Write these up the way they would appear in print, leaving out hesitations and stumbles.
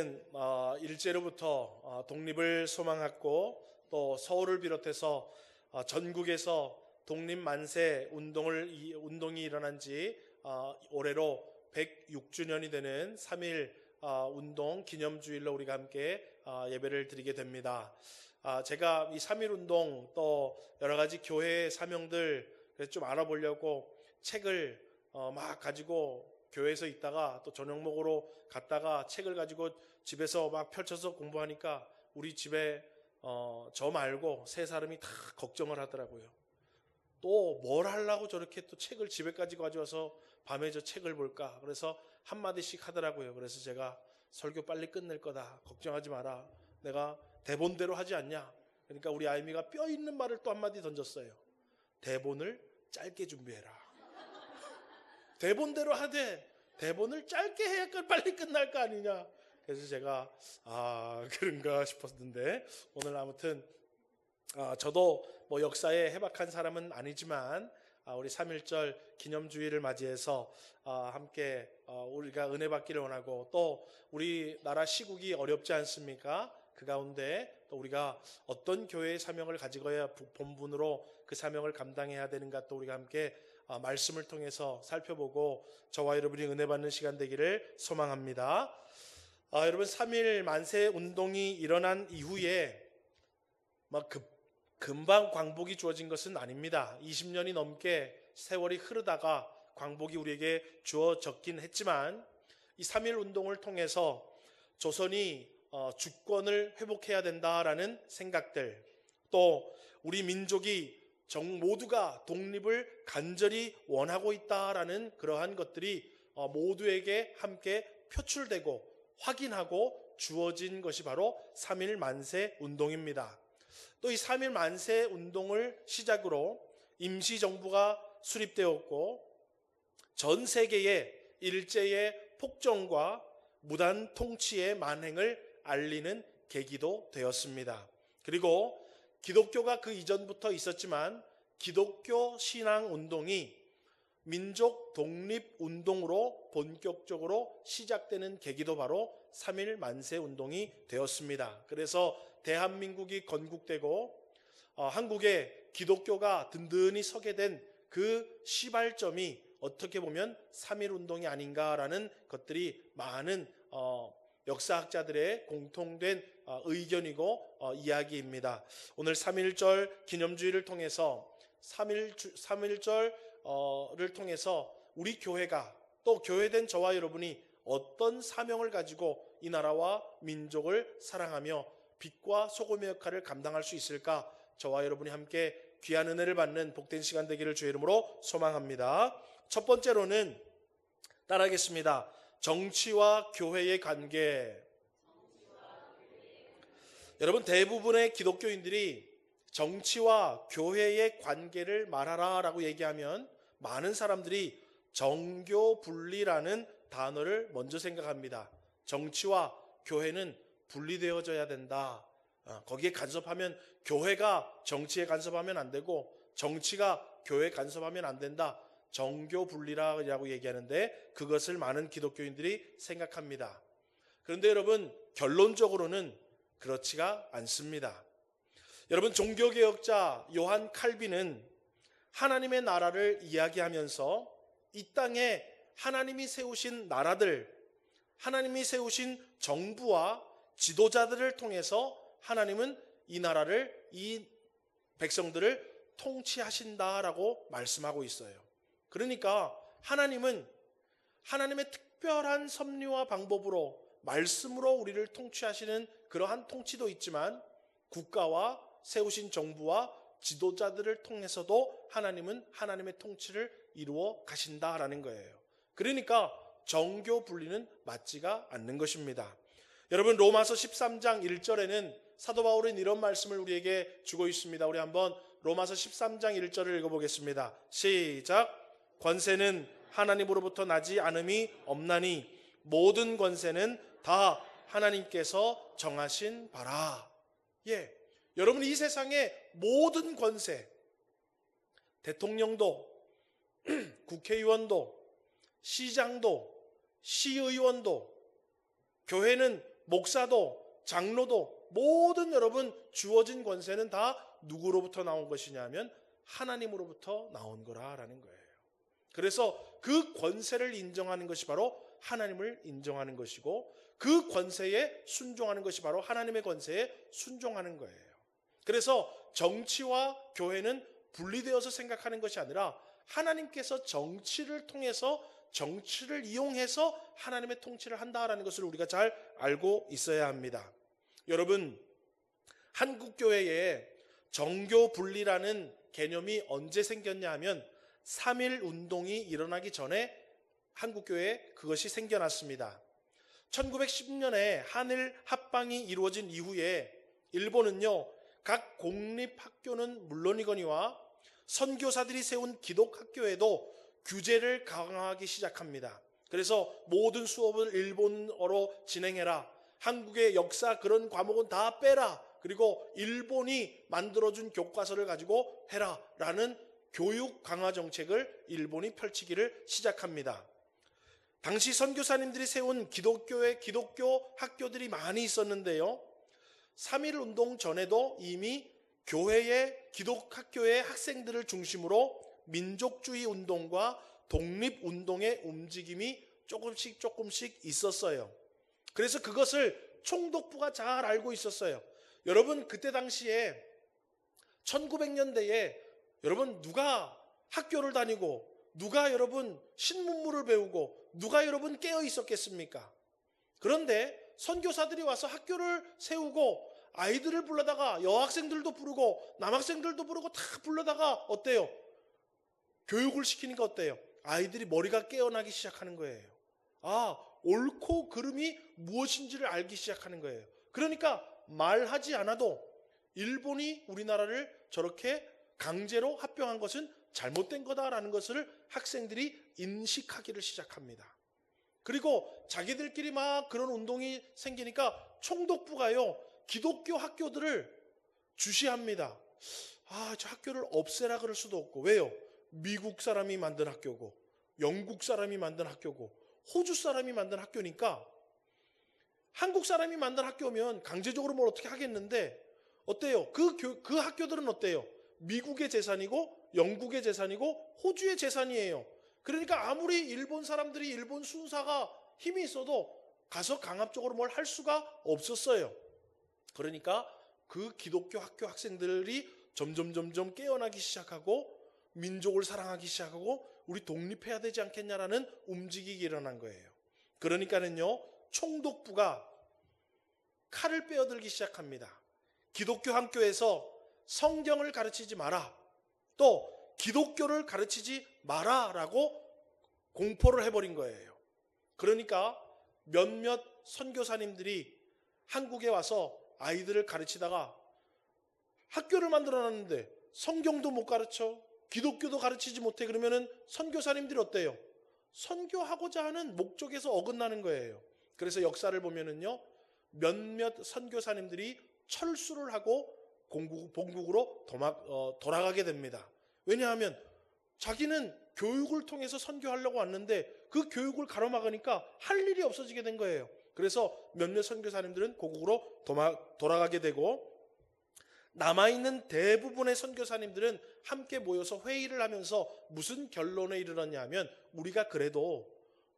우리는 일제로부터 독립을 소망하고 또 서울을 비롯해서 전국에서 독립 만세 운동이 일어난 지 올해로 106주년이 되는 3.1 운동 기념주일로 우리가 함께 예배를 드리게 됩니다. 제가 이 3.1 운동 또 여러 가지 교회의 사명들 좀 알아보려고 책을 막 가지고 교회에서 있다가 또 저녁 먹으러 갔다가 책을 가지고 집에서 막 펼쳐서 공부하니까 우리 집에 저 말고 세 사람이 다 걱정을 하더라고요. 또 뭘 하려고 저렇게 또 책을 집에까지 가져와서 밤에 저 책을 볼까? 그래서 한마디씩 하더라고요. 그래서 제가 설교 빨리 끝낼 거다. 걱정하지 마라. 내가 대본대로 하지 않냐? 그러니까 우리 아이미가 뼈 있는 말을 또 한마디 던졌어요. 대본을 짧게 준비해라. 대본대로 하되 대본을 짧게 해야 빨리 끝날 거 아니냐. 그래서 제가 그런가 싶었는데 오늘 아무튼 저도 뭐 역사에 해박한 사람은 아니지만 우리 3.1절 기념주의를 맞이해서 함께 우리가 은혜 받기를 원하고 또 우리나라 시국이 어렵지 않습니까? 그 가운데 또 우리가 어떤 교회의 사명을 가지고야 본분으로 그 사명을 감당해야 되는가 또 우리가 함께 말씀을 통해서 살펴보고 저와 여러분이 은혜 받는 시간 되기를 소망합니다. 여러분 3.1 만세 운동이 일어난 이후에 막 금방 광복이 주어진 것은 아닙니다. 20년이 넘게 세월이 흐르다가 광복이 우리에게 주어졌긴 했지만 이 3.1 운동을 통해서 조선이 주권을 회복해야 된다라는 생각들 또 우리 민족이 모두가 독립을 간절히 원하고 있다라는 그러한 것들이 모두에게 함께 표출되고 확인하고 주어진 것이 바로 3.1 만세 운동입니다. 또 이 3.1 만세 운동을 시작으로 임시정부가 수립되었고 전 세계에 일제의 폭정과 무단 통치의 만행을 알리는 계기도 되었습니다. 그리고 기독교가 그 이전부터 있었지만 기독교 신앙 운동이 민족 독립 운동으로 본격적으로 시작되는 계기도 바로 3.1 만세 운동이 되었습니다. 그래서 대한민국이 건국되고 한국에 기독교가 든든히 서게 된 그 시발점이 어떻게 보면 3.1 운동이 아닌가라는 것들이 많은 역사학자들의 공통된 의견이고 이야기입니다. 오늘 3.1절 기념주의를 통해서 3.1절을 통해서 우리 교회가 또 교회된 저와 여러분이 어떤 사명을 가지고 이 나라와 민족을 사랑하며 빛과 소금의 역할을 감당할 수 있을까? 저와 여러분이 함께 귀한 은혜를 받는 복된 시간 되기를 주의 이름으로 소망합니다. 첫 번째로는 따라하겠습니다. 정치와 교회의 관계. 여러분 대부분의 기독교인들이 정치와 교회의 관계를 말하라 라고 얘기하면 많은 사람들이 정교 분리라는 단어를 먼저 생각합니다. 정치와 교회는 분리되어져야 된다. 거기에 간섭하면 교회가 정치에 간섭하면 안 되고 정치가 교회에 간섭하면 안 된다. 정교 분리라고 얘기하는데 그것을 많은 기독교인들이 생각합니다. 그런데 여러분 결론적으로는 그렇지가 않습니다. 여러분 종교개혁자 요한 칼빈은 하나님의 나라를 이야기하면서 이 땅에 하나님이 세우신 나라들, 하나님이 세우신 정부와 지도자들을 통해서 하나님은 이 나라를, 이 백성들을 통치하신다라고 말씀하고 있어요. 그러니까 하나님은 하나님의 특별한 섭리와 방법으로 말씀으로 우리를 통치하시는 그러한 통치도 있지만 국가와 세우신 정부와 지도자들을 통해서도 하나님은 하나님의 통치를 이루어 가신다라는 거예요. 그러니까 정교 분리는 맞지가 않는 것입니다. 여러분 로마서 13장 1절에는 사도 바울은 이런 말씀을 우리에게 주고 있습니다. 우리 한번 로마서 13장 1절을 읽어보겠습니다. 시작. 권세는 하나님으로부터 나지 않음이 없나니 모든 권세는 다 하나님께서 정하신 바라. 여러분 이 세상의 모든 권세, 대통령도 국회의원도 시장도 시의원도 교회는 목사도 장로도 모든 여러분 주어진 권세는 다 누구로부터 나온 것이냐면 하나님으로부터 나온 거라라는 거예요. 그래서 그 권세를 인정하는 것이 바로 하나님을 인정하는 것이고, 그 권세에 순종하는 것이 바로 하나님의 권세에 순종하는 거예요. 그래서 정치와 교회는 분리되어서 생각하는 것이 아니라 하나님께서 정치를 통해서, 정치를 이용해서 하나님의 통치를 한다라는 것을 우리가 잘 알고 있어야 합니다. 여러분, 한국교회에 정교 분리라는 개념이 언제 생겼냐 하면 3.1 운동이 일어나기 전에 한국교회에 그것이 생겨났습니다. 1910년에 한일 합방이 이루어진 이후에 일본은요, 각 공립학교는 물론이거니와 선교사들이 세운 기독학교에도 규제를 강화하기 시작합니다. 그래서 모든 수업을 일본어로 진행해라, 한국의 역사 그런 과목은 다 빼라, 그리고 일본이 만들어준 교과서를 가지고 해라 라는 교육 강화 정책을 일본이 펼치기를 시작합니다. 당시 선교사님들이 세운 기독교 학교들이 많이 있었는데요, 3.1 운동 전에도 이미 교회의 기독학교의 학생들을 중심으로 민족주의 운동과 독립운동의 움직임이 조금씩 있었어요. 그래서 그것을 총독부가 잘 알고 있었어요. 여러분, 그때 당시에 1900년대에 여러분 누가 학교를 다니고, 누가 여러분 신문물을 배우고, 누가 여러분 깨어 있었겠습니까? 그런데 선교사들이 와서 학교를 세우고 아이들을 불러다가 여학생들도 부르고 남학생들도 부르고 다 불러다가 어때요? 교육을 시키니까 어때요? 아이들이 머리가 깨어나기 시작하는 거예요. 아, 옳고 그름이 무엇인지를 알기 시작하는 거예요. 그러니까 말하지 않아도 일본이 우리나라를 저렇게 강제로 합병한 것은 잘못된 거다라는 것을 학생들이 인식하기를 시작합니다. 그리고 자기들끼리 막 그런 운동이 생기니까 총독부가요, 기독교 학교들을 주시합니다. 아, 저 학교를 없애라 그럴 수도 없고. 왜요? 미국 사람이 만든 학교고, 영국 사람이 만든 학교고, 호주 사람이 만든 학교니까 한국 사람이 만든 학교면 강제적으로 뭘 어떻게 하겠는데, 어때요? 그 학교들은 어때요? 미국의 재산이고 영국의 재산이고 호주의 재산이에요. 그러니까 아무리 일본 사람들이, 일본 순사가 힘이 있어도 가서 강압적으로 뭘 할 수가 없었어요. 그러니까 그 기독교 학교 학생들이 점점 깨어나기 시작하고 민족을 사랑하기 시작하고 우리 독립해야 되지 않겠냐라는 움직이기 일어난 거예요. 그러니까는요, 총독부가 칼을 빼어들기 시작합니다. 기독교 학교에서 성경을 가르치지 마라, 또 기독교를 가르치지 마라라고 공포를 해버린 거예요. 그러니까 몇몇 선교사님들이 한국에 와서 아이들을 가르치다가 학교를 만들어놨는데 성경도 못 가르쳐, 기독교도 가르치지 못해. 그러면은 선교사님들이 어때요? 선교하고자 하는 목적에서 어긋나는 거예요. 그래서 역사를 보면은요, 몇몇 선교사님들이 철수를 하고 본국으로 돌아가게 됩니다. 왜냐하면 자기는 교육을 통해서 선교하려고 왔는데 그 교육을 가로막으니까 할 일이 없어지게 된 거예요. 그래서 몇몇 선교사님들은 고국으로 돌아가게 되고, 남아있는 대부분의 선교사님들은 함께 모여서 회의를 하면서 무슨 결론에 이르렀냐 하면, 우리가 그래도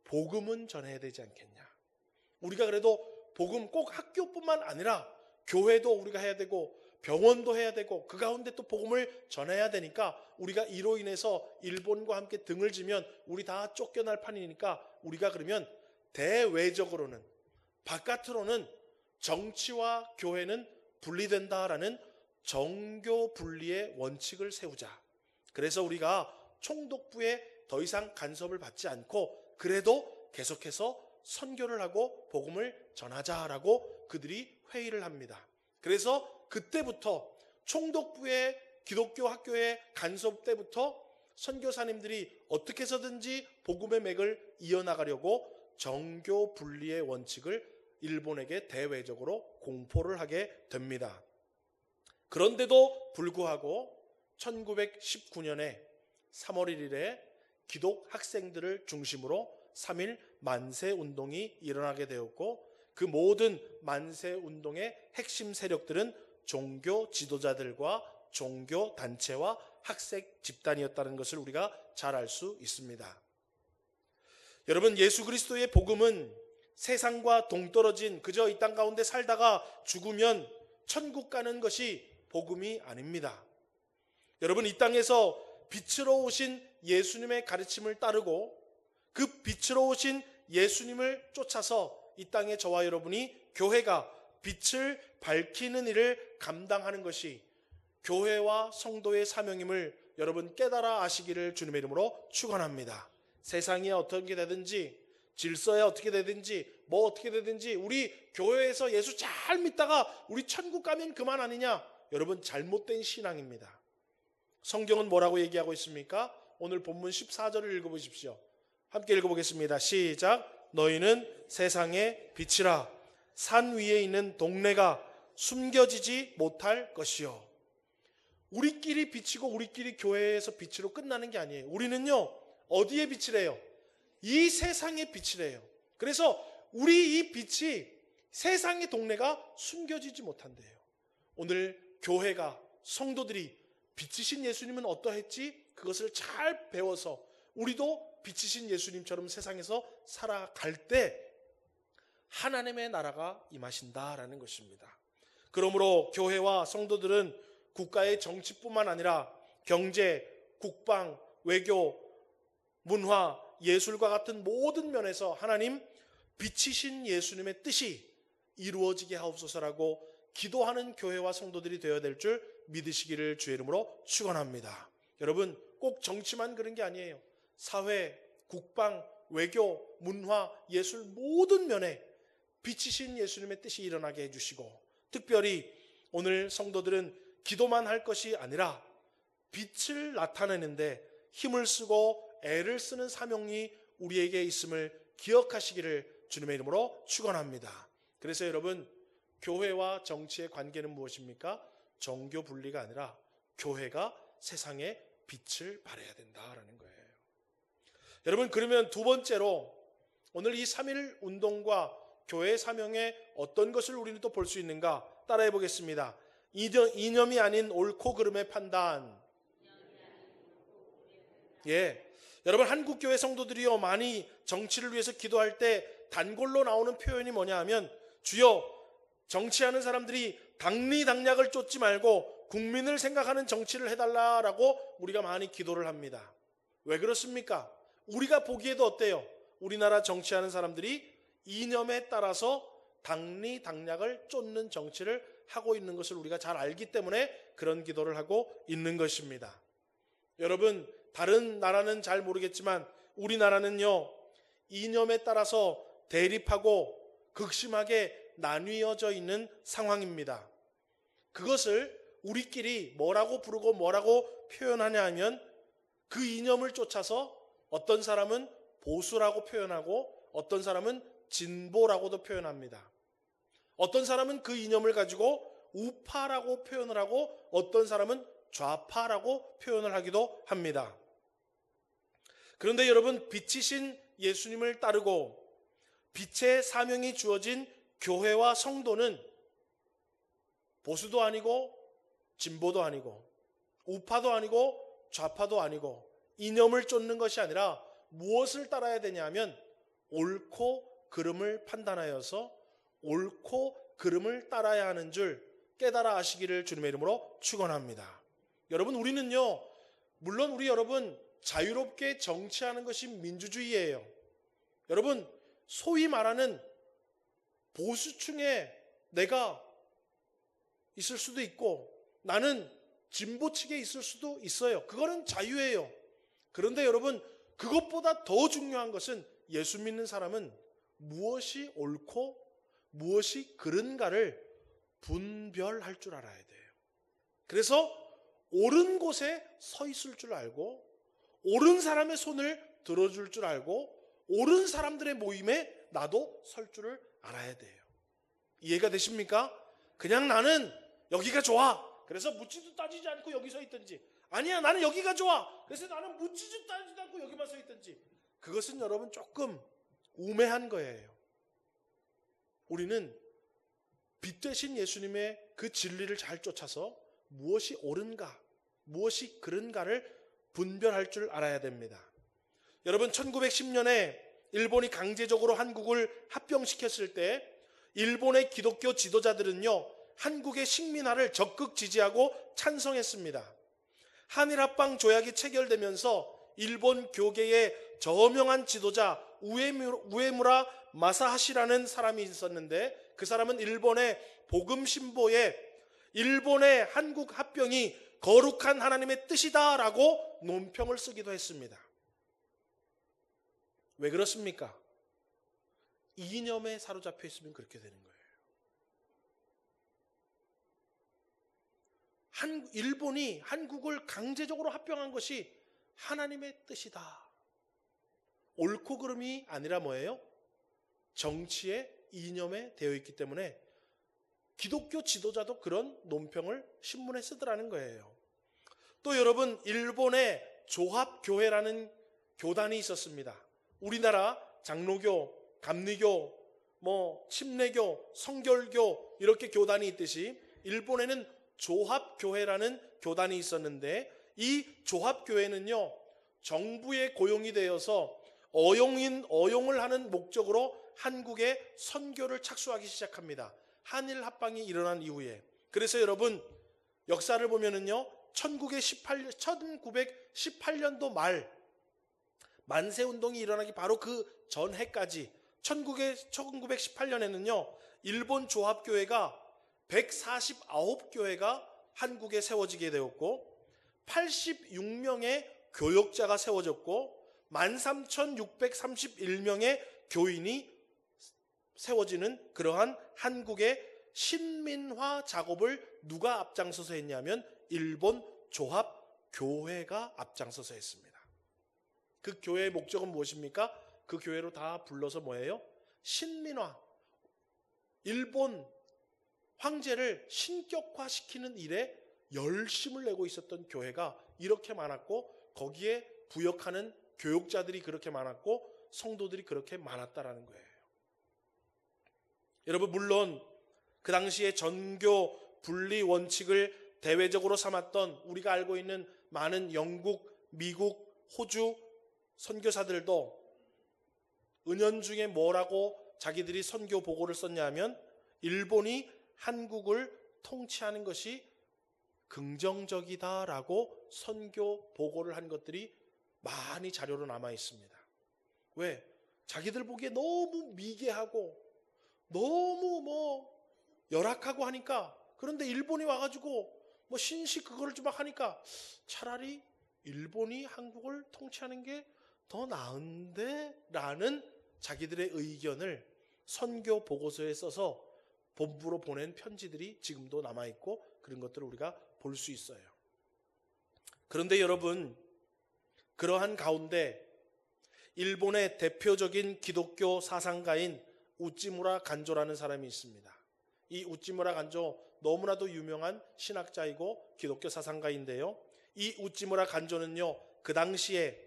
복음은 전해야 되지 않겠냐, 우리가 그래도 복음 꼭 학교뿐만 아니라 교회도 우리가 해야 되고 병원도 해야 되고 그 가운데 또 복음을 전해야 되니까, 우리가 이로 인해서 일본과 함께 등을 지면 우리 다 쫓겨날 판이니까 우리가 그러면 대외적으로는, 바깥으로는 정치와 교회는 분리된다라는 정교 분리의 원칙을 세우자. 그래서 우리가 총독부에 더 이상 간섭을 받지 않고 그래도 계속해서 선교를 하고 복음을 전하자라고 그들이 회의를 합니다. 그래서 그때부터 총독부의 기독교 학교의 간섭 때부터 선교사님들이 어떻게 해서든지 복음의 맥을 이어나가려고 정교 분리의 원칙을 일본에게 대외적으로 공포를 하게 됩니다. 그런데도 불구하고 1919년에 3월 1일에 기독 학생들을 중심으로 3.1 만세 운동이 일어나게 되었고, 그 모든 만세 운동의 핵심 세력들은 종교 지도자들과 종교 단체와 학생 집단이었다는 것을 우리가 잘 알 수 있습니다. 여러분, 예수 그리스도의 복음은 세상과 동떨어진 그저 이 땅 가운데 살다가 죽으면 천국 가는 것이 복음이 아닙니다. 여러분, 이 땅에서 빛으로 오신 예수님의 가르침을 따르고 그 빛으로 오신 예수님을 쫓아서 이 땅에 저와 여러분이 교회가 빛을 밝히는 일을 감당하는 것이 교회와 성도의 사명임을 여러분 깨달아 아시기를 주님의 이름으로 축원합니다. 세상이 어떻게 되든지 질서에 어떻게 되든지 뭐 어떻게 되든지 우리 교회에서 예수 잘 믿다가 우리 천국 가면 그만 아니냐? 여러분, 잘못된 신앙입니다. 성경은 뭐라고 얘기하고 있습니까? 오늘 본문 14절을 읽어보십시오. 함께 읽어보겠습니다. 시작. 너희는 세상의 빛이라. 산 위에 있는 동네가 숨겨지지 못할 것이요. 우리끼리 빛이고 우리끼리 교회에서 빛으로 끝나는 게 아니에요. 우리는요, 어디에 빛이래요? 이 세상의 빛이래요. 그래서 우리 이 빛이 세상의 동네가 숨겨지지 못한대요. 오늘 교회가, 성도들이 빛이신 예수님은 어떠했지? 그것을 잘 배워서 우리도 빛이신 예수님처럼 세상에서 살아갈 때 하나님의 나라가 임하신다라는 것입니다. 그러므로 교회와 성도들은 국가의 정치뿐만 아니라 경제, 국방, 외교, 문화, 예술과 같은 모든 면에서 하나님 빛이신 예수님의 뜻이 이루어지게 하옵소서라고 기도하는 교회와 성도들이 되어야 될 줄 믿으시기를 주의 이름으로 축원합니다. 여러분, 꼭 정치만 그런 게 아니에요. 사회, 국방, 외교, 문화, 예술 모든 면에 빛이신 예수님의 뜻이 일어나게 해주시고, 특별히 오늘 성도들은 기도만 할 것이 아니라 빛을 나타내는데 힘을 쓰고 애를 쓰는 사명이 우리에게 있음을 기억하시기를 주님의 이름으로 축원합니다. 그래서 여러분, 교회와 정치의 관계는 무엇입니까? 정교 분리가 아니라 교회가 세상에 빛을 발해야 된다라는 거예요. 여러분, 그러면 두 번째로 오늘 이 3.1 운동과 교회 사명에 어떤 것을 우리는 또 볼 수 있는가? 따라해 보겠습니다. 이념이 아닌 옳고 그름의 판단. 여러분, 한국교회 성도들이요, 많이 정치를 위해서 기도할 때 단골로 나오는 표현이 뭐냐 하면, 주여, 정치하는 사람들이 당리당략을 쫓지 말고 국민을 생각하는 정치를 해달라라고 우리가 많이 기도를 합니다. 왜 그렇습니까? 우리가 보기에도 어때요? 우리나라 정치하는 사람들이 이념에 따라서 당리당략을 쫓는 정치를 하고 있는 것을 우리가 잘 알기 때문에 그런 기도를 하고 있는 것입니다. 여러분, 다른 나라는 잘 모르겠지만 우리나라는요, 이념에 따라서 대립하고 극심하게 나뉘어져 있는 상황입니다. 그것을 우리끼리 뭐라고 부르고 뭐라고 표현하냐 하면 그 이념을 쫓아서 어떤 사람은 보수라고 표현하고 어떤 사람은 진보라고도 표현합니다. 어떤 사람은 그 이념을 가지고 우파라고 표현을 하고 어떤 사람은 좌파라고 표현을 하기도 합니다. 그런데 여러분, 빛이신 예수님을 따르고 빛의 사명이 주어진 교회와 성도는 보수도 아니고 진보도 아니고 우파도 아니고 좌파도 아니고 이념을 쫓는 것이 아니라 무엇을 따라야 되냐면 옳고 그름을 판단하여서 옳고 그름을 따라야 하는 줄 깨달아 아시기를 주님의 이름으로 축원합니다. 여러분, 우리는요, 물론 우리 여러분 자유롭게 정치하는 것이 민주주의예요. 여러분, 소위 말하는 보수층에 내가 있을 수도 있고 나는 진보 측에 있을 수도 있어요. 그거는 자유예요. 그런데 여러분, 그것보다 더 중요한 것은 예수 믿는 사람은 무엇이 옳고 무엇이 그른가를 분별할 줄 알아야 돼요. 그래서 옳은 곳에 서 있을 줄 알고 옳은 사람의 손을 들어줄 줄 알고 옳은 사람들의 모임에 나도 설 줄을 알아야 돼요. 이해가 되십니까? 그냥 나는 여기가 좋아, 그래서 묻지도 따지지 않고 여기 서 있든지, 아니야, 나는 여기가 좋아, 그래서 나는 묻지도 따지지 않고 여기만 서 있든지, 그것은 여러분 조금 우매한 거예요. 우리는 빛 되신 예수님의 그 진리를 잘 쫓아서 무엇이 옳은가, 무엇이 그른가를 분별할 줄 알아야 됩니다. 여러분, 1910년에 일본이 강제적으로 한국을 합병시켰을 때 일본의 기독교 지도자들은요, 한국의 식민화를 적극 지지하고 찬성했습니다. 한일합방 조약이 체결되면서 일본 교계의 저명한 지도자 우에무라 마사하시라는 사람이 있었는데, 그 사람은 일본의 복음신보에 일본의 한국 합병이 거룩한 하나님의 뜻이다라고 논평을 쓰기도 했습니다. 왜 그렇습니까? 이념에 사로잡혀 있으면 그렇게 되는 거예요. 일본이 한국을 강제적으로 합병한 것이 하나님의 뜻이다. 옳고 그름이 아니라 뭐예요? 정치의 이념에 되어 있기 때문에 기독교 지도자도 그런 논평을 신문에 쓰더라는 거예요. 또 여러분, 일본의 조합교회라는 교단이 있었습니다. 우리나라 장로교, 감리교, 침례교, 성결교 이렇게 교단이 있듯이 일본에는 조합교회라는 교단이 있었는데, 이 조합교회는요, 정부에 고용이 되어서 어용을 하는 목적으로 한국에 선교를 착수하기 시작합니다. 한일 합방이 일어난 이후에. 그래서 여러분, 역사를 보면은요, 1918년도 말 만세운동이 일어나기 바로 그 전해까지 1918년에는요 일본 조합교회가 149교회가 한국에 세워지게 되었고 86명의 교역자가 세워졌고 13,631명의 교인이 세워지는 그러한 한국의 신민화 작업을 누가 앞장서서 했냐면 일본 조합교회가 앞장서서 했습니다. 그 교회의 목적은 무엇입니까? 그 교회로 다 불러서 뭐예요? 신민화, 일본 황제를 신격화시키는 일에 열심을 내고 있었던 교회가 이렇게 많았고, 거기에 부역하는 교역자들이 그렇게 많았고, 성도들이 그렇게 많았다라는 거예요. 여러분, 물론 그 당시에 전교 분리 원칙을 대외적으로 삼았던 우리가 알고 있는 많은 영국, 미국, 호주 선교사들도 은연중에 뭐라고 자기들이 선교 보고를 썼냐 하면 일본이 한국을 통치하는 것이 긍정적이다라고 선교 보고를 한 것들이 많이 자료로 남아 있습니다. 왜? 자기들 보기에 너무 미개하고 너무 열악하고 하니까, 그런데 일본이 와가지고 신식 그거를 좀 막 하니까 차라리 일본이 한국을 통치하는 게 더 나은데? 라는 자기들의 의견을 선교 보고서에 써서 본부로 보낸 편지들이 지금도 남아있고, 그런 것들을 우리가 볼 수 있어요. 그런데 여러분, 그러한 가운데 일본의 대표적인 기독교 사상가인 우찌무라 간조라는 사람이 있습니다. 이 우찌무라 간조, 너무나도 유명한 신학자이고 기독교 사상가인데요, 이 우찌무라 간조는요, 그 당시에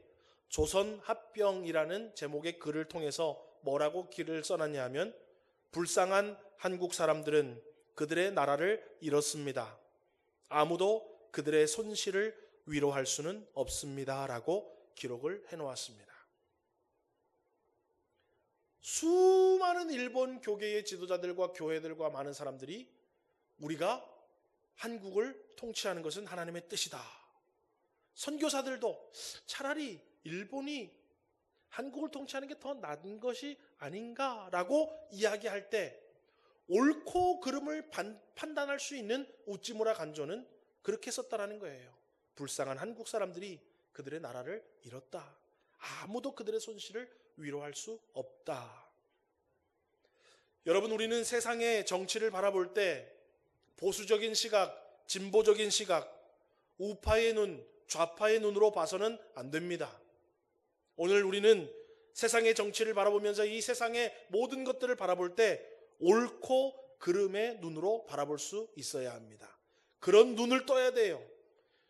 조선합병이라는 제목의 글을 통해서 뭐라고 글을 써놨냐 하면, 불쌍한 한국 사람들은 그들의 나라를 잃었습니다. 아무도 그들의 손실을 위로할 수는 없습니다 라고 기록을 해놓았습니다. 수많은 일본 교계의 지도자들과 교회들과 많은 사람들이 우리가 한국을 통치하는 것은 하나님의 뜻이다. 선교사들도 차라리 일본이 한국을 통치하는 게 더 나은 것이 아닌가라고 이야기할 때 옳고 그름을 판단할 수 있는 우찌무라 간조는 그렇게 썼다라는 거예요. 불쌍한 한국 사람들이 그들의 나라를 잃었다. 아무도 그들의 손실을 위로할 수 없다. 여러분, 우리는 세상의 정치를 바라볼 때 보수적인 시각, 진보적인 시각, 우파의 눈, 좌파의 눈으로 봐서는 안 됩니다. 오늘 우리는 세상의 정치를 바라보면서 이 세상의 모든 것들을 바라볼 때 옳고 그름의 눈으로 바라볼 수 있어야 합니다. 그런 눈을 떠야 돼요.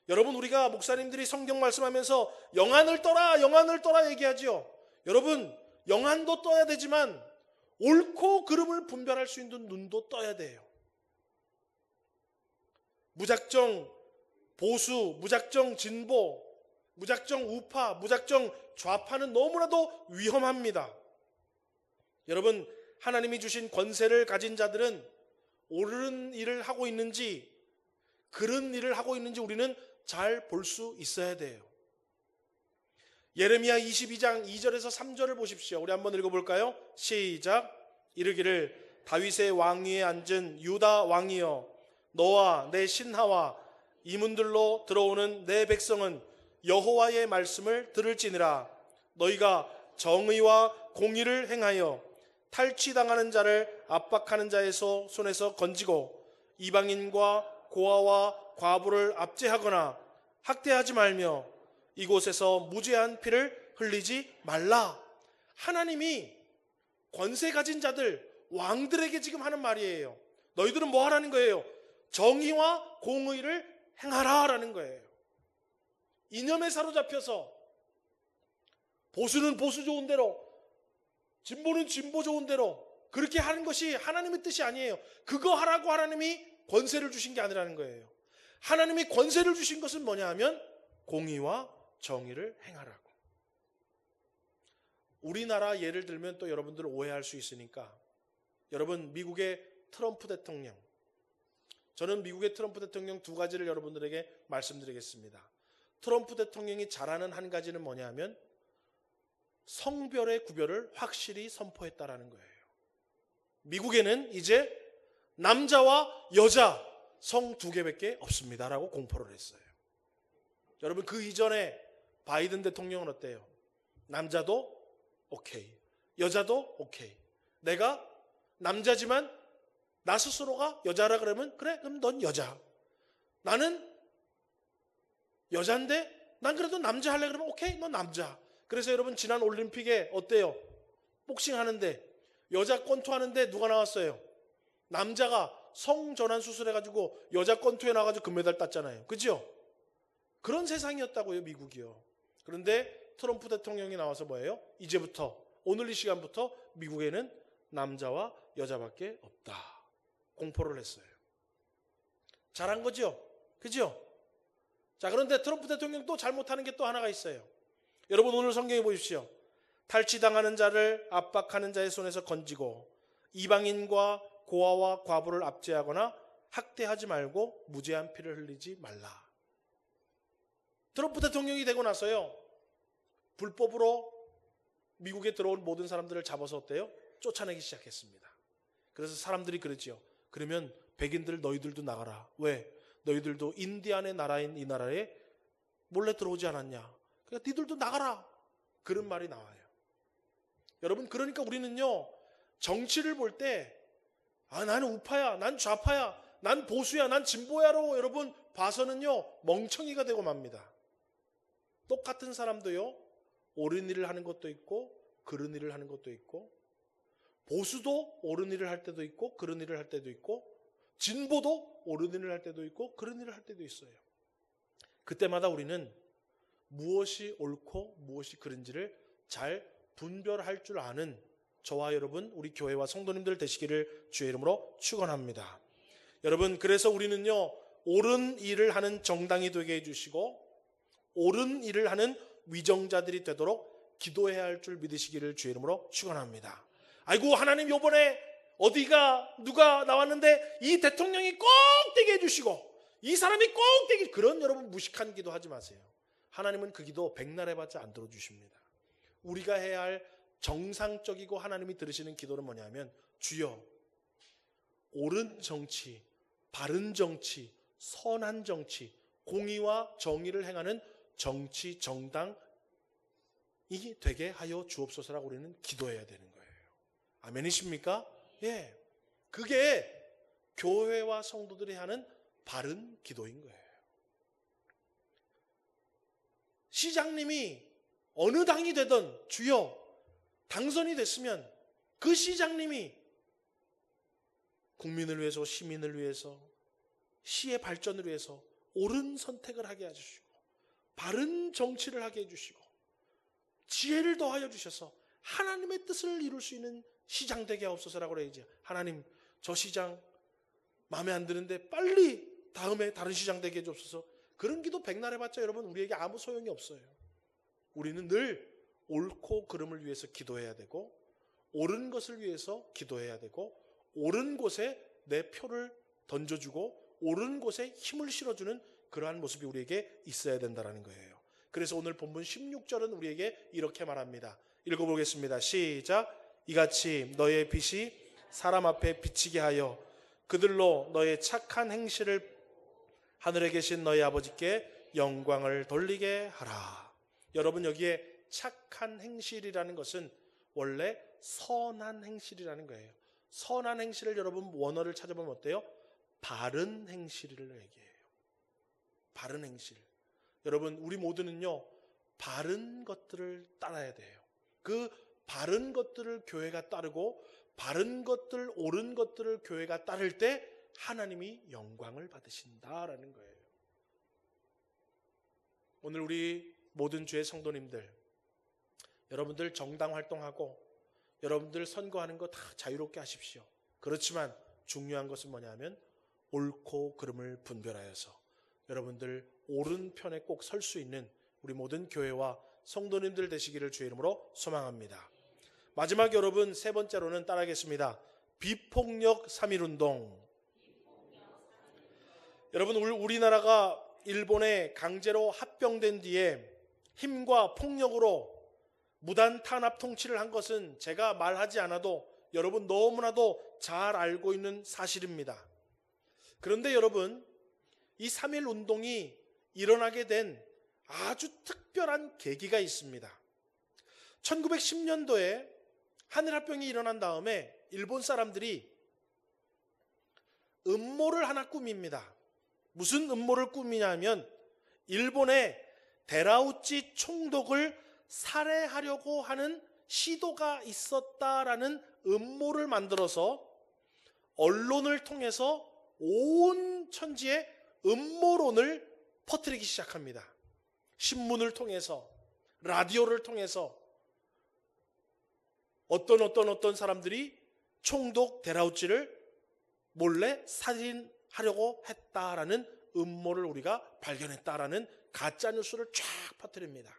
여러분, 우리가 목사님들이 성경 말씀하면서 영안을 떠라, 영안을 떠라 얘기하죠. 여러분, 영안도 떠야 되지만 옳고 그름을 분별할 수 있는 눈도 떠야 돼요. 무작정 보수, 무작정 진보, 무작정 우파, 무작정 좌파는 너무나도 위험합니다. 여러분, 하나님이 주신 권세를 가진 자들은 옳은 일을 하고 있는지 그른 일을 하고 있는지 우리는 잘 볼 수 있어야 돼요. 예레미야 22장 2절에서 3절을 보십시오. 우리 한번 읽어볼까요? 시작. 이르기를 다윗의 왕위에 앉은 유다 왕이여, 너와 내 신하와 이문들로 들어오는 내 백성은 여호와의 말씀을 들을지니라. 너희가 정의와 공의를 행하여 탈취당하는 자를 압박하는 자의 손에서 건지고 이방인과 고아와 과부를 압제하거나 학대하지 말며 이곳에서 무죄한 피를 흘리지 말라. 하나님이 권세 가진 자들, 왕들에게 지금 하는 말이에요. 너희들은 뭐 하라는 거예요? 정의와 공의를 행하라라는 거예요. 이념에 사로잡혀서 보수는 보수 좋은 대로, 진보는 진보 좋은 대로 그렇게 하는 것이 하나님의 뜻이 아니에요. 그거 하라고 하나님이 권세를 주신 게 아니라는 거예요. 하나님이 권세를 주신 것은 뭐냐 하면 공의와 정의를 행하라고. 우리나라 예를 들면 또 여러분들 오해할 수 있으니까, 여러분 미국의 트럼프 대통령, 저는 미국의 트럼프 대통령 두 가지를 여러분들에게 말씀드리겠습니다. 트럼프 대통령이 잘하는 한 가지는 뭐냐 하면 성별의 구별을 확실히 선포했다라는 거예요. 미국에는 이제 남자와 여자 성 두 개밖에 없습니다라고 공포를 했어요. 여러분, 그 이전에 바이든 대통령은 어때요? 남자도 오케이, 여자도 오케이. 내가 남자지만 나 스스로가 여자라 그러면 그래, 그럼 넌 여자. 나는 여잔데 난 그래도 남자 할래 그러면 오케이, 넌 남자. 그래서 여러분 지난 올림픽에 어때요? 복싱 하는데 여자 권투 하는데 누가 나왔어요? 남자가 성전환 수술해가지고 여자 권투에 나가지고 금메달 땄잖아요. 그죠? 그런 세상이었다고요, 미국이요. 그런데 트럼프 대통령이 나와서 뭐예요? 이제부터, 오늘 이 시간부터 미국에는 남자와 여자밖에 없다. 공포를 했어요. 잘한 거죠? 그죠? 자, 그런데 트럼프 대통령 또 잘못하는 게 또 하나가 있어요. 여러분 오늘 성경에 보십시오. 탈취당하는 자를 압박하는 자의 손에서 건지고 이방인과 고아와 과부를 압제하거나 학대하지 말고 무죄한 피를 흘리지 말라. 트럼프 대통령이 되고 나서요, 불법으로 미국에 들어온 모든 사람들을 잡아서 어때요? 쫓아내기 시작했습니다. 그래서 사람들이 그러지요. 그러면 백인들 너희들도 나가라. 왜? 너희들도 인디안의 나라인 이 나라에 몰래 들어오지 않았냐? 그러니까 니들도 나가라. 그런 말이 나와요. 여러분, 그러니까 우리는요, 정치를 볼 때 나는 우파야, 난 좌파야, 난 보수야, 난 진보야로 여러분 봐서는요 멍청이가 되고 맙니다. 똑같은 사람도요 옳은 일을 하는 것도 있고 그른 일을 하는 것도 있고, 보수도 옳은 일을 할 때도 있고 그른 일을 할 때도 있고, 진보도 옳은 일을 할 때도 있고 그른 일을 할 때도 있어요. 그때마다 우리는 무엇이 옳고 무엇이 그른지를 잘 분별할 줄 아는 저와 여러분, 우리 교회와 성도님들 되시기를 주의 이름으로 축원합니다. 여러분, 그래서 우리는요 옳은 일을 하는 정당이 되게 해주시고 옳은 일을 하는 위정자들이 되도록 기도해야 할 줄 믿으시기를 주의 이름으로 축원합니다. 아이고, 하나님 요번에 어디가 누가 나왔는데 이 대통령이 꼭 되게 해주시고 이 사람이 꼭 되게, 그런 여러분 무식한 기도 하지 마세요. 하나님은 그 기도 백날 해봤자 안 들어주십니다. 우리가 해야 할 정상적이고 하나님이 들으시는 기도는 뭐냐면, 주여 옳은 정치, 바른 정치, 선한 정치, 공의와 정의를 행하는 정치, 정당이 되게 하여 주옵소서라고 우리는 기도해야 되는 거예요. 아멘이십니까? 예, 그게 교회와 성도들이 하는 바른 기도인 거예요. 시장님이 어느 당이 되든 주여 당선이 됐으면 그 시장님이 국민을 위해서, 시민을 위해서, 시의 발전을 위해서 옳은 선택을 하게 해주시고 바른 정치를 하게 해주시고 지혜를 더하여 주셔서 하나님의 뜻을 이룰 수 있는 시장 되게 하옵소서라고 그래야지. 하나님, 저 시장 마음에 안 드는데 빨리 다음에 다른 시장 되게 해주옵소서. 그런 기도 백날 해봤자 여러분 우리에게 아무 소용이 없어요. 우리는 늘 옳고 그름을 위해서 기도해야 되고, 옳은 것을 위해서 기도해야 되고, 옳은 곳에 내 표를 던져주고 옳은 곳에 힘을 실어주는 그러한 모습이 우리에게 있어야 된다는 거예요. 그래서 오늘 본문 16절은 우리에게 이렇게 말합니다. 읽어보겠습니다. 시작. 이같이 너의 빛이 사람 앞에 비치게 하여 그들로 너의 착한 행실을 하늘에 계신 너희 아버지께 영광을 돌리게 하라. 여러분, 여기에 착한 행실이라는 것은 원래 선한 행실이라는 거예요. 선한 행실을 여러분 원어를 찾아보면 어때요? 바른 행실을 얘기해요. 바른 행실. 여러분, 우리 모두는요 바른 것들을 따라야 돼요. 그 바른 것들을 교회가 따르고 바른 것들, 옳은 것들을 교회가 따를 때 하나님이 영광을 받으신다라는 거예요. 오늘 우리 모든 주의 성도님들, 여러분들 정당 활동하고 여러분들 선거하는 거 다 자유롭게 하십시오. 그렇지만 중요한 것은 뭐냐면 옳고 그름을 분별하여서 여러분들 옳은 편에 꼭 설 수 있는 우리 모든 교회와 성도님들 되시기를 주의 이름으로 소망합니다. 마지막 여러분, 세 번째로는 따라하겠습니다. 비폭력 3.1운동. 여러분, 우리나라가 일본에 강제로 합병된 뒤에 힘과 폭력으로 무단 탄압 통치를 한 것은 제가 말하지 않아도 여러분 너무나도 잘 알고 있는 사실입니다. 그런데 여러분, 이 3.1 운동이 일어나게 된 아주 특별한 계기가 있습니다. 1910년도에 한일합병이 일어난 다음에 일본 사람들이 음모를 하나 꾸밉니다. 무슨 음모를 꾸미냐면 일본의 데라우치 총독을 살해하려고 하는 시도가 있었다라는 음모를 만들어서 언론을 통해서 온 천지에 음모론을 퍼뜨리기 시작합니다. 신문을 통해서, 라디오를 통해서 어떤 사람들이 총독 데라우치를 몰래 살인하려고 했다라는 음모를 우리가 발견했다라는 가짜뉴스를 쫙 퍼뜨립니다.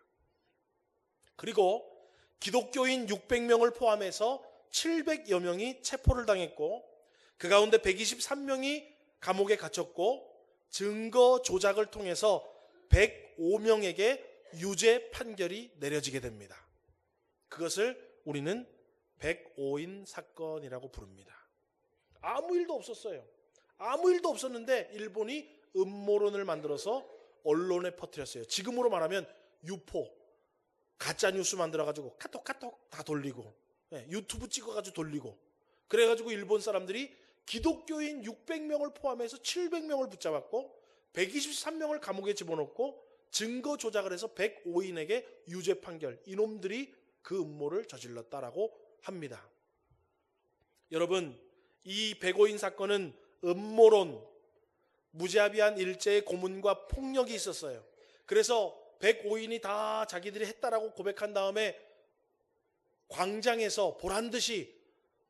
그리고 기독교인 600명을 포함해서 700여 명이 체포를 당했고 그 가운데 123명이 감옥에 gat혔고 증거 조작을 통해서 105명에게 유죄 판결이 내려지게 됩니다. 그것을 우리는 105인 사건이라고 부릅니다. 아무 일도 없었어요. 아무 일도 없었는데 일본이 음모론을 만들어서 언론에 퍼뜨렸어요. 지금으로 말하면 유포, 가짜뉴스 만들어가지고 카톡 다 돌리고, 유튜브 찍어가지고 돌리고, 그래가지고 일본 사람들이 기독교인 600명을 포함해서 700명을 붙잡았고 123명을 감옥에 집어넣고 증거 조작을 해서 105인에게 유죄 판결, 이놈들이 그 음모를 저질렀다라고 합니다. 여러분, 이 105인 사건은 음모론, 무자비한 일제의 고문과 폭력이 있었어요. 그래서 105인이 다 자기들이 했다라고 고백한 다음에 광장에서 보란듯이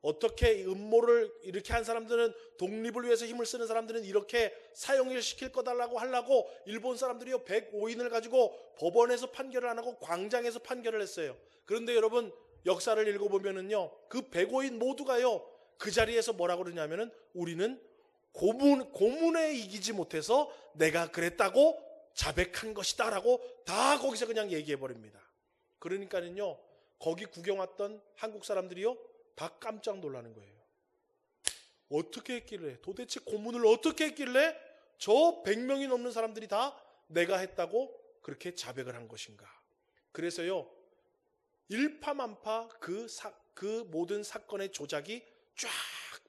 어떻게 음모를 이렇게 한 사람들은 독립을 위해서 힘을 쓰는 사람들은 이렇게 사형을 시킬 거달라고 하려고 일본 사람들이요 105인을 가지고 법원에서 판결을 안 하고 광장에서 판결을 했어요. 그런데 여러분, 역사를 읽어보면은요 그 105인 모두가요 그 자리에서 뭐라고 그러냐면은 우리는 고문에 이기지 못해서 내가 그랬다고 자백한 것이다 라고 다 거기서 그냥 얘기해 버립니다. 그러니까는요 거기 구경 왔던 한국 사람들이요 다 깜짝 놀라는 거예요. 어떻게 했길래, 도대체 고문을 어떻게 했길래 저 100명이 넘는 사람들이 다 내가 했다고 그렇게 자백을 한 것인가. 그래서요 일파만파 그 모든 사건의 조작이 쫙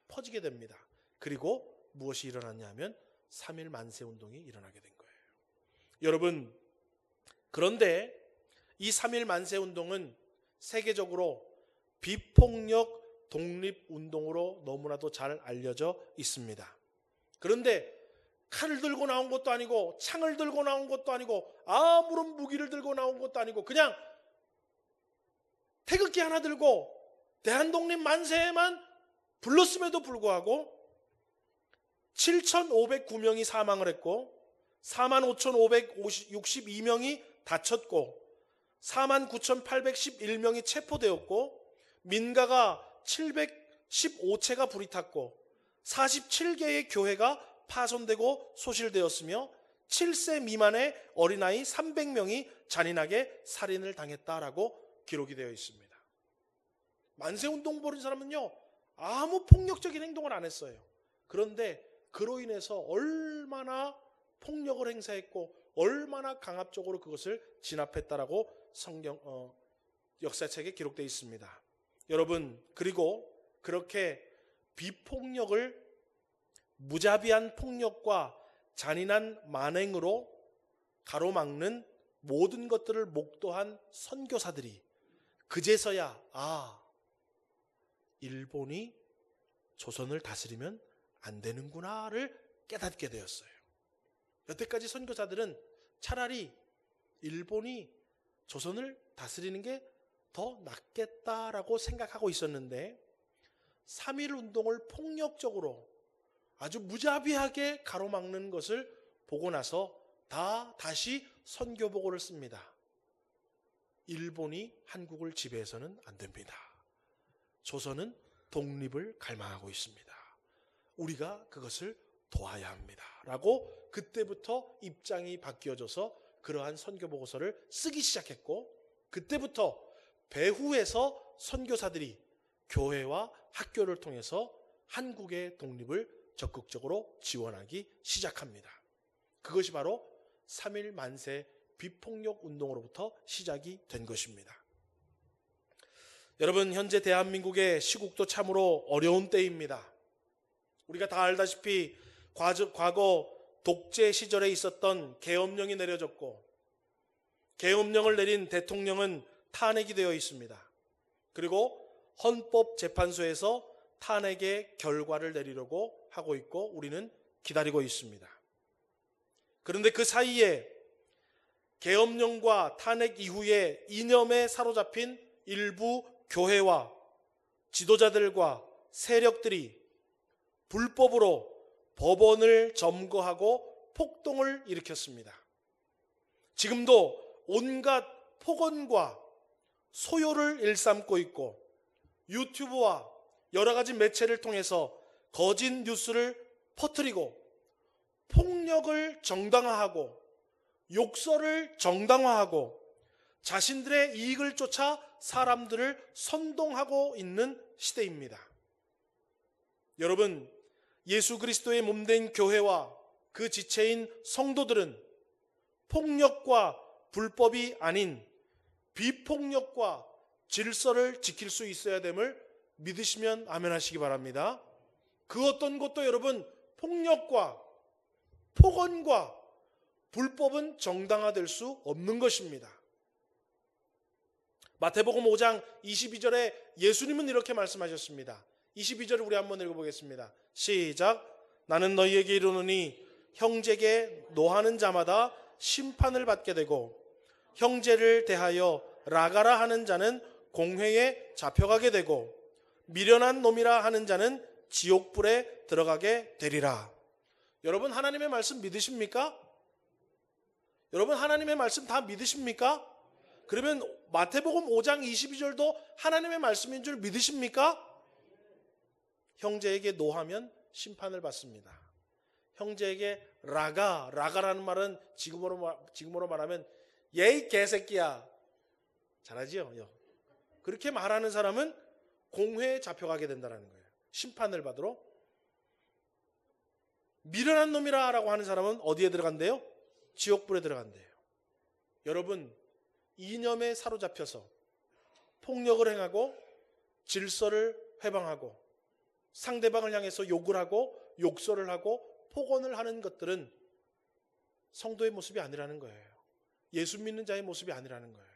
퍼지게 됩니다. 그리고 무엇이 일어났냐면 3.1 만세 운동이 일어나게 된 거예요. 여러분, 그런데 이 3.1 만세 운동은 세계적으로 비폭력 독립운동으로 너무나도 잘 알려져 있습니다. 그런데 칼을 들고 나온 것도 아니고 창을 들고 나온 것도 아니고 아무런 무기를 들고 나온 것도 아니고 그냥 태극기 하나 들고 대한독립 만세만 불렀음에도 불구하고 7,509명이 사망을 했고 45,562명이 다쳤고 49,811명이 체포되었고 민가가 715채가 불이 탔고 47개의 교회가 파손되고 소실되었으며 7세 미만의 어린아이 300명이 잔인하게 살인을 당했다라고 기록이 되어 있습니다. 만세운동 벌인 사람은요, 아무 폭력적인 행동을 안 했어요. 그런데 그로 인해서 얼마나 폭력을 행사했고 얼마나 강압적으로 그것을 진압했다라고 성경 역사책에 기록되어 있습니다. 여러분, 그리고 그렇게 비폭력을 무자비한 폭력과 잔인한 만행으로 가로막는 모든 것들을 목도한 선교사들이 그제서야 일본이 조선을 다스리면 안 되는구나를 깨닫게 되었어요. 여태까지 선교사들은 차라리 일본이 조선을 다스리는 게 더 낫겠다라고 생각하고 있었는데 3.1 운동을 폭력적으로 아주 무자비하게 가로막는 것을 보고 나서 다시 선교보고를 씁니다. 일본이 한국을 지배해서는 안 됩니다. 조선은 독립을 갈망하고 있습니다. 우리가 그것을 도와야 합니다. 라고 그때부터 입장이 바뀌어져서 그러한 선교보고서를 쓰기 시작했고, 그때부터 배후에서 선교사들이 교회와 학교를 통해서 한국의 독립을 적극적으로 지원하기 시작합니다. 그것이 바로 3.1 만세 비폭력 운동으로부터 시작이 된 것입니다. 여러분, 현재 대한민국의 시국도 참으로 어려운 때입니다. 우리가 다 알다시피 과거 독재 시절에 있었던 계엄령이 내려졌고, 계엄령을 내린 대통령은 탄핵이 되어 있습니다. 그리고 헌법재판소에서 탄핵의 결과를 내리려고 하고 있고 우리는 기다리고 있습니다. 그런데 그 사이에 계엄령과 탄핵 이후에 이념에 사로잡힌 일부 교회와 지도자들과 세력들이 불법으로 법원을 점거하고 폭동을 일으켰습니다. 지금도 온갖 폭언과 소요를 일삼고 있고 유튜브와 여러 가지 매체를 통해서 거짓 뉴스를 퍼뜨리고 폭력을 정당화하고 욕설을 정당화하고 자신들의 이익을 쫓아 사람들을 선동하고 있는 시대입니다. 여러분, 예수 그리스도의 몸된 교회와 그 지체인 성도들은 폭력과 불법이 아닌 비폭력과 질서를 지킬 수 있어야 됨을 믿으시면 아멘 하시기 바랍니다. 그 어떤 것도 여러분, 폭력과 폭언과 불법은 정당화될 수 없는 것입니다. 마태복음 5장 22절에 예수님은 이렇게 말씀하셨습니다. 22절을 우리 한번 읽어보겠습니다. 시작. 나는 너희에게 이르노니 형제에게 노하는 자마다 심판을 받게 되고 형제를 대하여 라가라 하는 자는 공회에 잡혀가게 되고 미련한 놈이라 하는 자는 지옥불에 들어가게 되리라. 여러분, 하나님의 말씀 믿으십니까? 여러분, 하나님의 말씀 다 믿으십니까? 그러면 마태복음 5장 22절도 하나님의 말씀인 줄 믿으십니까? 형제에게 노하면 심판을 받습니다. 형제에게 라가라는 말은 지금으로 말하면 예이 개새끼야. 잘하지요? 그렇게 말하는 사람은 공회에 잡혀가게 된다는 거예요. 심판을 받으러. 미련한 놈이라고 하는 사람은 어디에 들어간대요? 지옥불에 들어간대요. 여러분, 이념에 사로잡혀서 폭력을 행하고 질서를 회방하고 상대방을 향해서 욕을 하고 욕설을 하고 폭언을 하는 것들은 성도의 모습이 아니라는 거예요. 예수 믿는 자의 모습이 아니라는 거예요.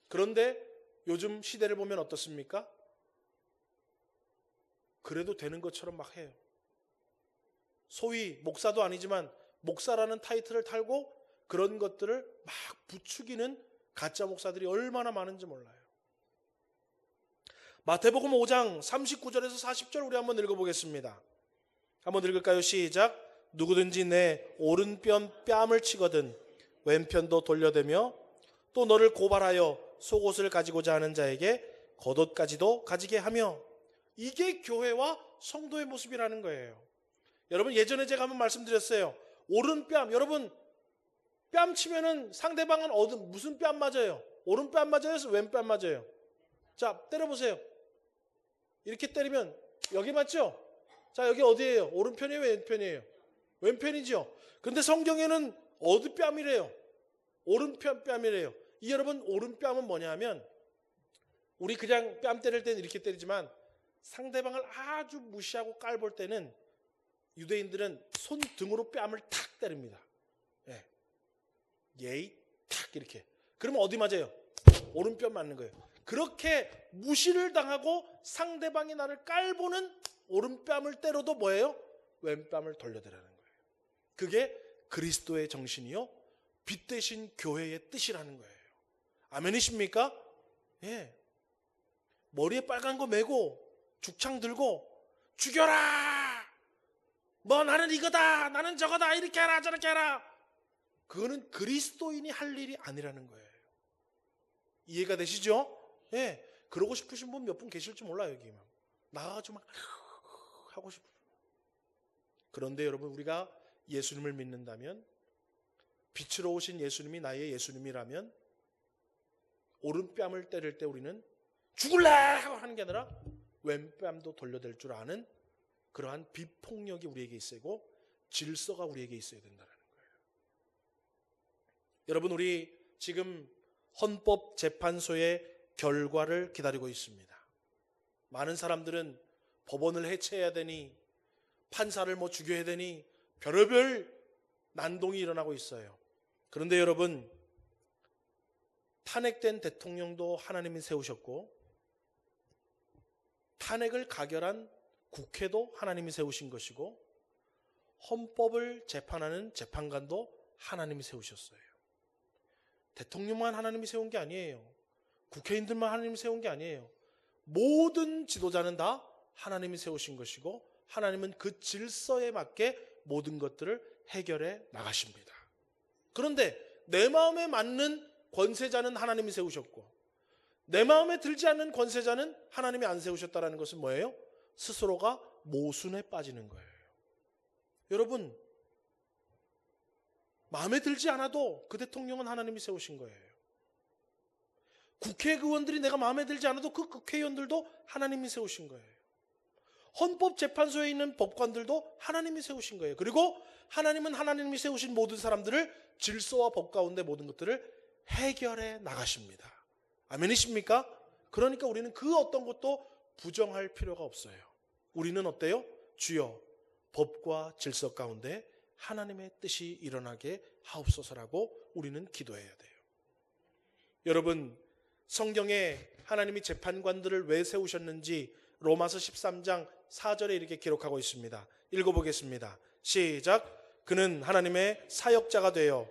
그런데 요즘 시대를 보면 어떻습니까? 그래도 되는 것처럼 막 해요. 소위 목사도 아니지만 목사라는 타이틀을 달고 그런 것들을 막 부추기는 가짜 목사들이 얼마나 많은지 몰라요. 마태복음 5장 39절에서 40절 우리 한번 읽어보겠습니다. 한번 읽을까요? 시작. 누구든지 내 오른편 뺨을 치거든 왼편도 돌려대며 또 너를 고발하여 속옷을 가지고자 하는 자에게 겉옷까지도 가지게 하며. 이게 교회와 성도의 모습이라는 거예요. 여러분, 예전에 제가 한번 말씀드렸어요. 오른뺨, 여러분 뺨 치면은 상대방은 무슨 뺨 맞아요? 오른뺨 맞아요? 왼뺨 맞아요? 자, 때려보세요. 이렇게 때리면 여기 맞죠? 자, 여기 어디예요? 오른편이에요? 왼편이에요? 왼편이죠. 근데 성경에는 어디 뺨이래요? 오른편 뺨이래요. 이 여러분, 오른뺨은 뭐냐 하면 우리 그냥 뺨 때릴 때는 이렇게 때리지만 상대방을 아주 무시하고 깔볼 때는 유대인들은 손등으로 뺨을 탁 때립니다. 예. 예이 탁 이렇게. 그러면 어디 맞아요? 오른편 맞는 거예요. 그렇게 무시를 당하고 상대방이 나를 깔보는 오른뺨을 때려도 뭐예요? 왼뺨을 돌려대라는 거예요. 그게 그리스도의 정신이요 빛 대신 교회의 뜻이라는 거예요. 아멘이십니까? 예. 머리에 빨간 거 메고 죽창 들고 죽여라! 뭐 나는 이거다! 나는 저거다! 이렇게 해라! 저렇게 해라! 그거는 그리스도인이 할 일이 아니라는 거예요. 이해가 되시죠? 예. 그러고 싶으신 분 몇 분 계실지 몰라요. 여기 막 나가가지고 막 하고 싶어. 그런데 여러분, 우리가 예수님을 믿는다면, 빛으로 오신 예수님이 나의 예수님이라면 오른뺨을 때릴 때 우리는 죽을래! 하고 하는 게 아니라 왼뺨도 돌려댈 줄 아는 그러한 비폭력이 우리에게 있어야고 질서가 우리에게 있어야 된다는 거예요. 여러분, 우리 지금 헌법재판소의 결과를 기다리고 있습니다. 많은 사람들은 법원을 해체해야 되니, 판사를 뭐 죽여야 되니 별의별 난동이 일어나고 있어요. 그런데 여러분, 탄핵된 대통령도 하나님이 세우셨고 탄핵을 가결한 국회도 하나님이 세우신 것이고 헌법을 재판하는 재판관도 하나님이 세우셨어요. 대통령만 하나님이 세운 게 아니에요. 국회의원들만 하나님이 세운 게 아니에요. 모든 지도자는 다 하나님이 세우신 것이고 하나님은 그 질서에 맞게 모든 것들을 해결해 나가십니다. 그런데 내 마음에 맞는 권세자는 하나님이 세우셨고 내 마음에 들지 않는 권세자는 하나님이 안 세우셨다는 것은 뭐예요? 스스로가 모순에 빠지는 거예요. 여러분, 마음에 들지 않아도 그 대통령은 하나님이 세우신 거예요. 국회의원들이 내가 마음에 들지 않아도 그 국회의원들도 하나님이 세우신 거예요. 헌법재판소에 있는 법관들도 하나님이 세우신 거예요. 그리고 하나님은 하나님이 세우신 모든 사람들을 질서와 법 가운데 모든 것들을 해결해 나가십니다. 아멘이십니까? 그러니까 우리는 그 어떤 것도 부정할 필요가 없어요. 우리는 어때요? 주여, 법과 질서 가운데 하나님의 뜻이 일어나게 하옵소서라고 우리는 기도해야 돼요. 여러분, 성경에 하나님이 재판관들을 왜 세우셨는지 로마서 13장 4절에 이렇게 기록하고 있습니다. 읽어보겠습니다. 시작. 그는 하나님의 사역자가 되어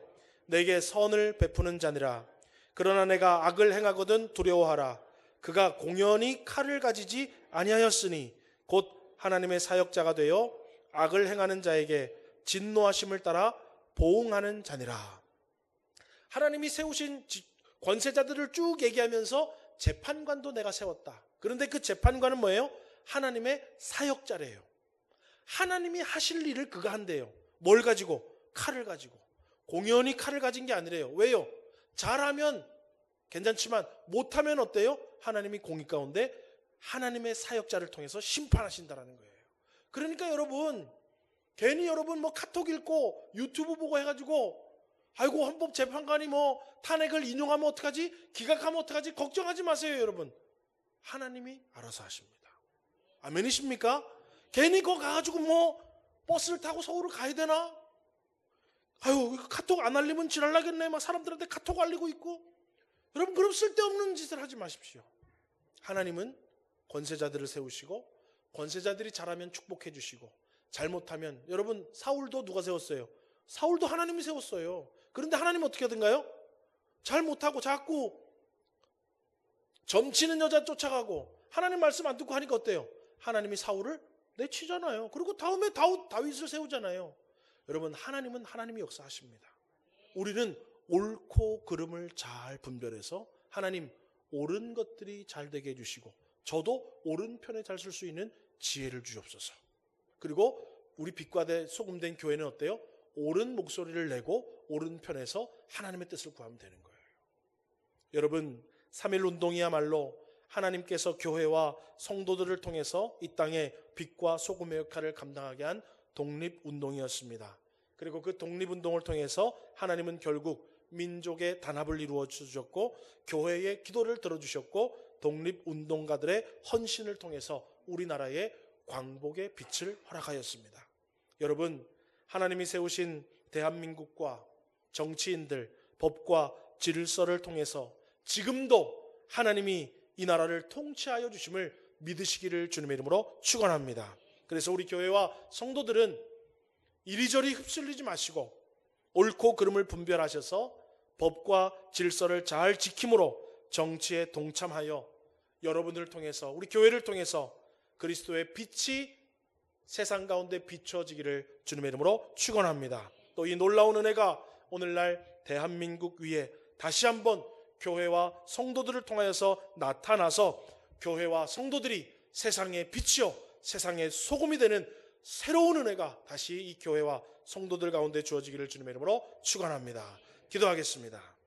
내게 선을 베푸는 자니라. 그러나 내가 악을 행하거든 두려워하라. 그가 공연히 칼을 가지지 아니하였으니 곧 하나님의 사역자가 되어 악을 행하는 자에게 진노하심을 따라 보응하는 자니라. 하나님이 세우신 권세자들을 쭉 얘기하면서 재판관도 내가 세웠다. 그런데 그 재판관은 뭐예요? 하나님의 사역자래요. 하나님이 하실 일을 그가 한대요. 뭘 가지고? 칼을 가지고. 공연히 칼을 가진 게 아니래요. 왜요? 잘하면 괜찮지만 못하면 어때요? 하나님이 공의 가운데 하나님의 사역자를 통해서 심판하신다라는 거예요. 그러니까 여러분, 괜히 여러분 뭐 카톡 읽고 유튜브 보고 해가지고 아이고 헌법재판관이 뭐 탄핵을 인용하면 어떡하지? 기각하면 어떡하지? 걱정하지 마세요. 여러분, 하나님이 알아서 하십니다. 아멘이십니까? 괜히 거기 가가지고 뭐 버스를 타고 서울을 가야 되나? 아유, 카톡 안 알리면 지랄나겠네. 막 사람들한테 카톡 알리고 있고. 여러분, 그럼 쓸데없는 짓을 하지 마십시오. 하나님은 권세자들을 세우시고 권세자들이 잘하면 축복해 주시고 잘못하면, 여러분 사울도 누가 세웠어요? 사울도 하나님이 세웠어요. 그런데 하나님은 어떻게 하던가요? 잘못하고 자꾸 점치는 여자 쫓아가고 하나님 말씀 안 듣고 하니까 어때요? 하나님이 사울을 내치잖아요. 그리고 다음에 다윗을 세우잖아요. 여러분, 하나님은 하나님이 역사하십니다. 우리는 옳고 그름을 잘 분별해서 하나님 옳은 것들이 잘 되게 해주시고 저도 옳은 편에 잘 쓸 수 있는 지혜를 주옵소서. 그리고 우리 빛과 소금된 교회는 어때요? 옳은 목소리를 내고 옳은 편에서 하나님의 뜻을 구하면 되는 거예요. 여러분, 3.1 운동이야말로 하나님께서 교회와 성도들을 통해서 이 땅에 빛과 소금의 역할을 감당하게 한 독립운동이었습니다. 그리고 그 독립운동을 통해서 하나님은 결국 민족의 단합을 이루어 주셨고 교회의 기도를 들어주셨고 독립운동가들의 헌신을 통해서 우리나라에 광복의 빛을 허락하였습니다. 여러분, 하나님이 세우신 대한민국과 정치인들, 법과 질서를 통해서 지금도 하나님이 이 나라를 통치하여 주심을 믿으시기를 주님의 이름으로 축원합니다. 그래서 우리 교회와 성도들은 이리저리 휩쓸리지 마시고 옳고 그름을 분별하셔서 법과 질서를 잘 지킴으로 정치에 동참하여 여러분들을 통해서 우리 교회를 통해서 그리스도의 빛이 세상 가운데 비춰지기를 주님의 이름으로 축원합니다. 또 이 놀라운 은혜가 오늘날 대한민국 위에 다시 한번 교회와 성도들을 통하여서 나타나서 교회와 성도들이 세상의 빛이요 세상의 소금이 되는 새로운 은혜가 다시 이 교회와 성도들 가운데 주어지기를 주님의 이름으로 축원합니다. 기도하겠습니다.